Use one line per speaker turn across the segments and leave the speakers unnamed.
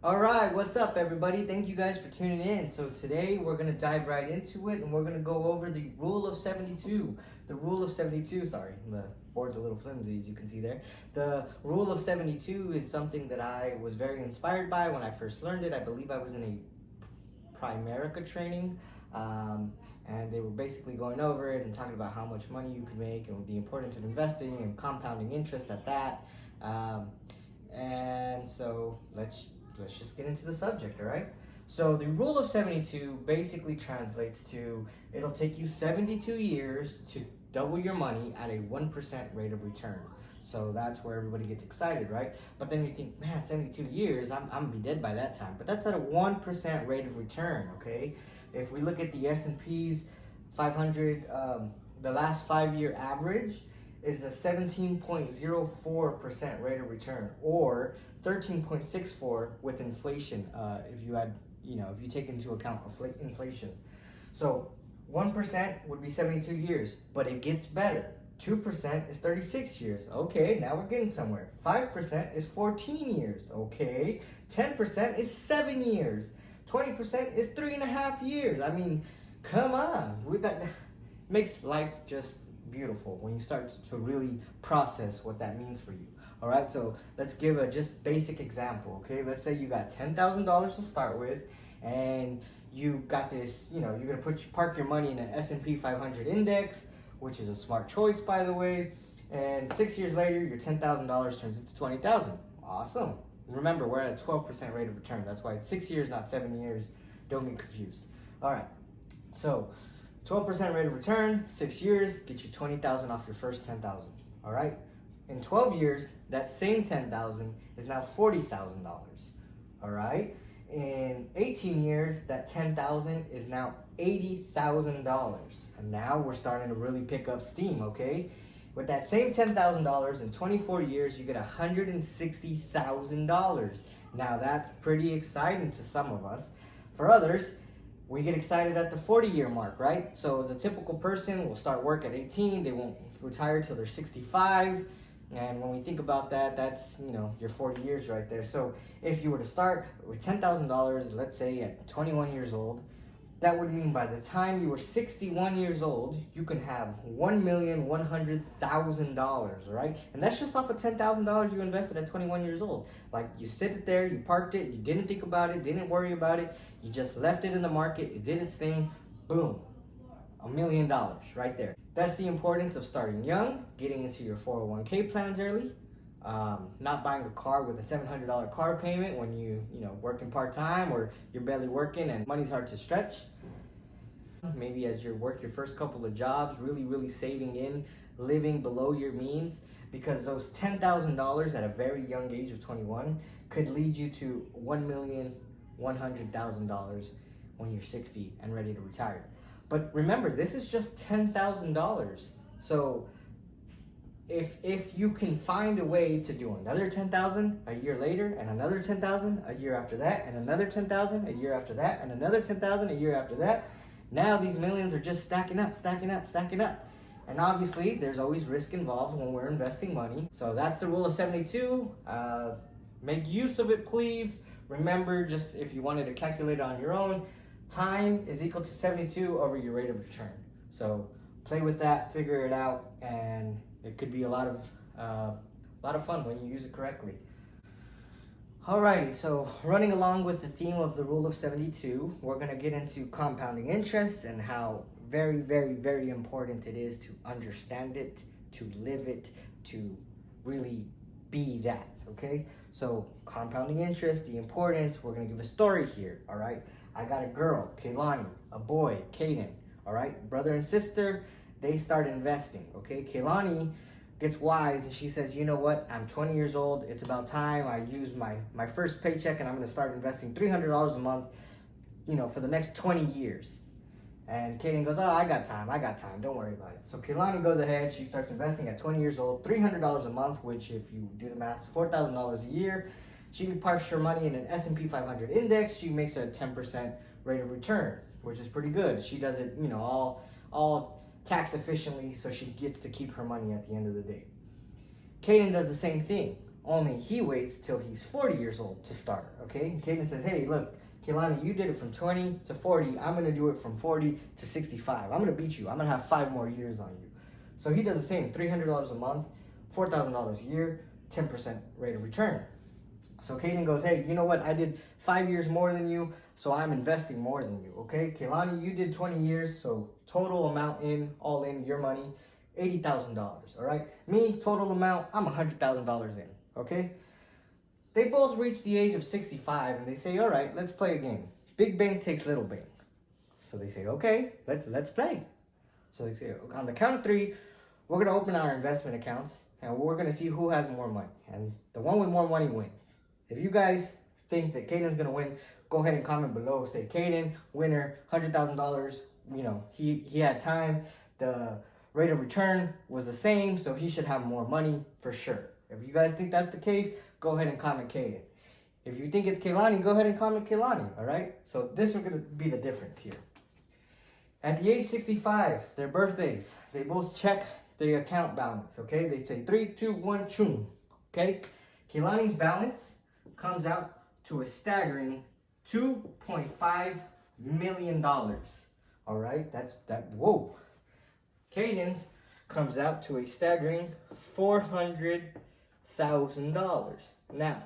All right, what's up, everybody? Thank you guys for tuning in. So today we're gonna dive right into it, and we're gonna go over the rule of 72. The rule of 72. Sorry, the board's a little flimsy, as you can see there. The rule of 72 is something that I was very inspired by when I first learned it. I believe I was in a Primerica training, and they were basically going over it and talking about how much money you could make and the importance of investing and compounding interest at that. And so let's just get into the subject, all right? So the rule of 72 basically translates to it'll take you 72 years to double your money at a 1% rate of return. So that's where everybody gets excited, right? But then you think, man, 72 years, I'm gonna be dead by that time. But that's at a 1% rate of return, okay? If we look at the S&P's 500, the last 5-year average is a 17.04% rate of return, or 13.64 with inflation. If you add, if you take into account inflation. So 1% would be 72 years, but it gets better. 2% is 36 years. Okay, now we're getting somewhere. 5% is 14 years. Okay, 10% is 7 years. 20% is 3.5 years. I mean, come on. That makes life just beautiful when you start to really process what that means for you. All right, so let's give a just basic example, okay? Let's say you got $10,000 to start with, and you got this, you're gonna park your money in an S&P 500 index, which is a smart choice, by the way, and 6 years later, your $10,000 turns into $20,000. Awesome. Remember, we're at a 12% rate of return. That's why it's 6 years, not 7 years. Don't get confused. All right, so 12% rate of return, 6 years, get you $20,000 off your first $10,000, all right? In 12 years, that same $10,000 is now $40,000, all right? In 18 years, that $10,000 is now $80,000. And now we're starting to really pick up steam, okay? With that same $10,000 in 24 years, you get $160,000. Now that's pretty exciting to some of us. For others, we get excited at the 40-year mark, right? So the typical person will start work at 18, they won't retire till they're 65. And when we think about that, that's, your 40 years right there. So if you were to start with $10,000, let's say at 21 years old, that would mean by the time you were 61 years old, you can have $1,100,000, right? And that's just off of $10,000 you invested at 21 years old. Like, you sit it there, you parked it, you didn't think about it, didn't worry about it, you just left it in the market, it did its thing, boom, $1 million right there. That's the importance of starting young, getting into your 401k plans early, not buying a car with a $700 car payment when working part-time or you're barely working and money's hard to stretch. Maybe as you work your first couple of jobs, really saving in, living below your means, because those $10,000 at a very young age of 21 could lead you to $1,100,000 when you're 60 and ready to retire. But remember, this is just $10,000. So if you can find a way to do another 10,000 a year later, and another 10,000 a year after that, and another 10,000 a year after that, and another 10,000 a year after that, now these millions are just stacking up. And obviously, there's always risk involved when we're investing money. So that's the rule of 72. Make use of it, please. Remember, just if you wanted to calculate it on your own, time is equal to 72 over your rate of return. So play with that, figure it out, and it could be a lot of fun when you use it correctly. Alrighty, so running along with the theme of the rule of 72, we're going to get into compounding interest and how very important it is to understand it, to live it, to really be that, okay? So compounding interest, the importance, we're going to give a story here, all right? I got a girl, Kaylani, a boy, Caden, all right? Brother and sister, they start investing, okay? Kaylani gets wise and she says, you know what? I'm 20 years old. It's about time I use my first paycheck and I'm going to start investing $300 a month, for the next 20 years. And Kaden goes, oh, I got time. Don't worry about it. So Kaylani goes ahead. She starts investing at 20 years old, $300 a month, which if you do the math, is $4,000 a year. She parks her money in an S&P 500 index. She makes a 10% rate of return, which is pretty good. She does it, all tax efficiently, so she gets to keep her money at the end of the day. Caden does the same thing. only he waits till he's 40 years old to start, okay? Caden says, hey, look, Kehlani, you did it from 20 to 40. I'm going to do it from 40 to 65. I'm going to beat you. I'm going to have 5 more years on you. So he does the same, $300 a month, $4,000 a year, 10% rate of return. So Caden goes, hey, you know what? I did 5 years more than you, so I'm investing more than you, okay? Kehlani, you did 20 years, so total amount in, all in, your money, $80,000, all right? Me, total amount, I'm $100,000 in, okay? They both reach the age of 65 and they say, all right, let's play a game. Big bang takes little bang. So they say, okay, let's play. So they say, on the count of 3, we're going to open our investment accounts and we're going to see who has more money. And the one with more money wins. If you guys think that Caden's going to win, go ahead and comment below. Say, Caden, winner, $100,000. You know, he had time. The rate of return was the same, so he should have more money for sure. If you guys think that's the case, go ahead and comment Caden. If you think it's Kehlani, go ahead and comment Kehlani, all right? So this is going to be the difference here. At the age 65, their birthdays, they both check their account balance, okay? They say 3, 2, 1, choom, okay? Kehlani's balance comes out to a staggering $2.5 million, all right? Whoa. Caden's comes out to a staggering $400,000. Now,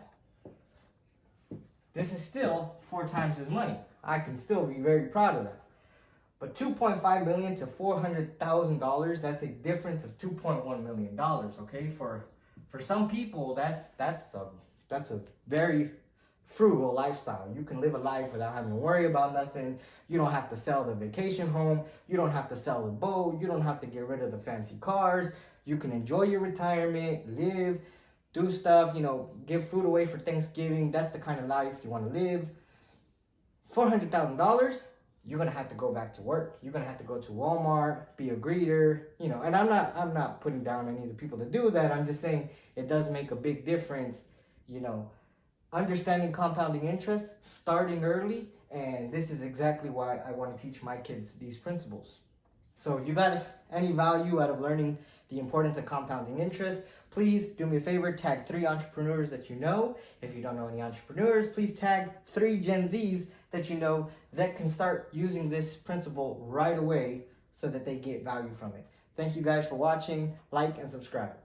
this is still 4 times his money. I can still be very proud of that. But $2.5 million to $400,000, that's a difference of $2.1 million, okay? For some people, that's a very frugal lifestyle. You can live a life without having to worry about nothing. You don't have to sell the vacation home. You don't have to sell the boat. You don't have to get rid of the fancy cars. You can enjoy your retirement, live, do stuff, you know, give food away for Thanksgiving. That's the kind of life you want to live. $400,000, you're going to have to go back to work. You're going to have to go to Walmart, be a greeter, you know, and I'm not putting down any of the people that do that. I'm just saying it does make a big difference, you know, understanding compounding interest, starting early, and this is exactly why I want to teach my kids these principles. So if you got any value out of learning the importance of compounding interest, please do me a favor, tag 3 entrepreneurs that you know. If you don't know any entrepreneurs, please tag 3 Gen Zs that you know that can start using this principle right away so that they get value from it. Thank you guys for watching. Like and subscribe.